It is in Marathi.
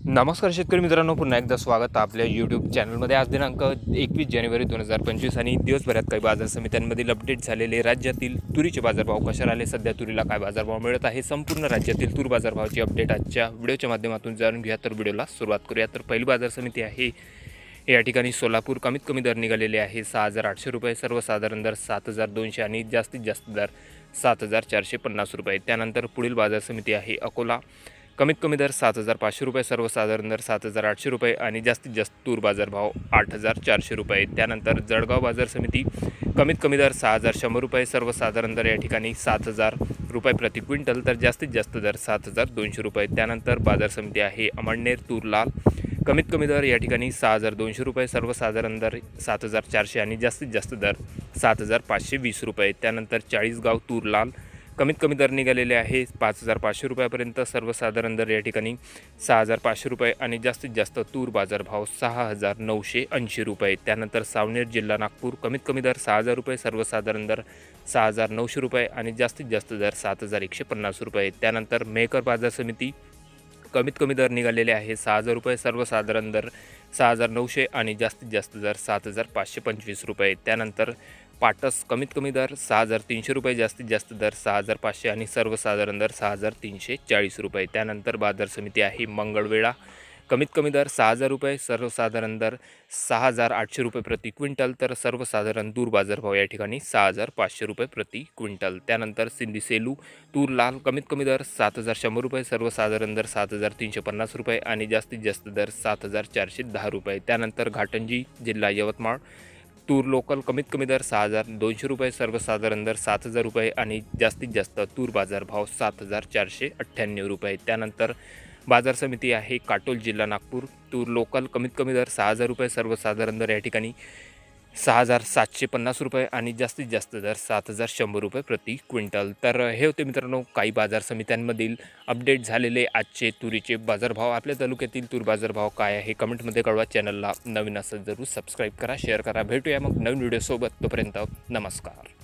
नमस्कार शेतकरी मित्रांनो, पुन्हा एकदा स्वागत आपल्या यूट्यूब चॅनलमध्ये। आज दिनांक 21 जानेवारी 2025 आणि दिवसभरात काही बाजार समित्यांमधील अपडेट झालेले, राज्यातील तुरीचे बाजारभाव कशा राहिले, सध्या तुरीला काय बाजारभाव मिळत आहे, संपूर्ण राज्यातील तूर बाजारभावाची अपडेट आजच्या व्हिडिओच्या माध्यमातून जाणून घेऊया। तर व्हिडिओला सुरुवात करूया। तर पहिली बाजार समिती आहे या ठिकाणी सोलापूर। कमीत कमी दर निघालेले आहे 6,800 रुपये, सर्वसाधारण दर 7,200 आणि जास्तीत जास्त दर 7,450 रुपये। त्यानंतर पुढील बाजार समिती आहे अकोला। कमीत कमी दर 7,500 रुपये, सर्वसाधारण दर 7,800 रुपये आणि जास्तीत जास्त तूर बाजारभाव 8,400 रुपये। त्यानंतर जळगाव बाजार समिती। कमीत कमी दर 6,100 रुपये, सर्वसाधारण दर या ठिकाणी 7,000 रुपये प्रति क्विंटल, तर जास्तीत जास्त दर 7,200 रुपये। त्यानंतर बाजार समिती आहे अमळनेर तूर लाल। कमीत कमी दर या ठिकाणी 6,200 रुपये, सर्वसाधारण दर 7,400 आणि जास्तीत जास्त दर 7,520 रुपये। त्यानंतर चाळीसगाव तूर लाल। कमीत कमी दर निघालेले आहे 5,500 रुपयापर्यंत, सर्वसाधारण दर या ठिकाणी 6,500 रुपये आणि जास्तीत जास्त तूर बाजारभाव 6,980 रुपये। त्यानंतर सावनेर जिल्हा नागपूर। कमीत कमी दर 6,000 रुपये, सर्वसाधारण दर 6,900 रुपये आणि जास्तीत जास्त दर 7,150 रुपये। त्यानंतर मेहकर बाजार समिती। कमीत कमी दर निघालेले आहे 6,000 रुपये, सर्वसाधारण दर 6,900 आणि जास्तीत जास्त दर 7,525 रुपये। त्यानंतर पाटस। कमीत कमी दर 6,300 रुपये, जास्तीत जास्त दर 6,500 आणि सर्वसाधारण दर 6,340 रुपये। त्यानंतर बाजार समिती आहे मंगळवेढा। कमीत कमी दर 6,000 रुपये, सर्वसाधारण दर 6,800 रुपये प्रति क्विंटल, तर सर्वसाधारण तूर बाजारभाव या ठिकाणी 6,500 रुपये प्रति क्विंटल। त्यानंतर सिंधी सेलू तूर लाल। कमीत कमी दर 7,100 रुपये, सर्वसाधारण दर 7,350 रुपये आणि जास्तीत जास्त दर 7,410 रुपये। त्यानंतर घाटंजी जिल्हा यवतमाळ तूर लोकल। कमीत कमी दर 6,200 रुपये, सर्वसाधारण दर 7,000 रुपये आणि जास्तीत जास्त तूर बाजारभाव 7,498 रुपये। त्यानंतर बाजार समिती आहे काटोल जिल्हा नागपूर। तूर लोकल। कमीत कमी दर 6,000 रुपये, सर्वसाधारण दर या ठिकाणी 6,750 रुपये आणि जास्तीत जास्त दर 7,100 रुपये प्रति क्विंटल। तर हे होते मित्रांनो काही बाजार समित्यांमधील अपडेट झालेले आजचे तुरीचे बाजारभाव। आपल्या तालुक्यातील तूर बाजारभाव काय आहे कमेंटमध्ये कळवा। चॅनलला नवीन असेल जरूर सबस्क्राईब करा, शेअर करा। भेटूया मग नवीन व्हिडिओसोबत, तोपर्यंत नमस्कार।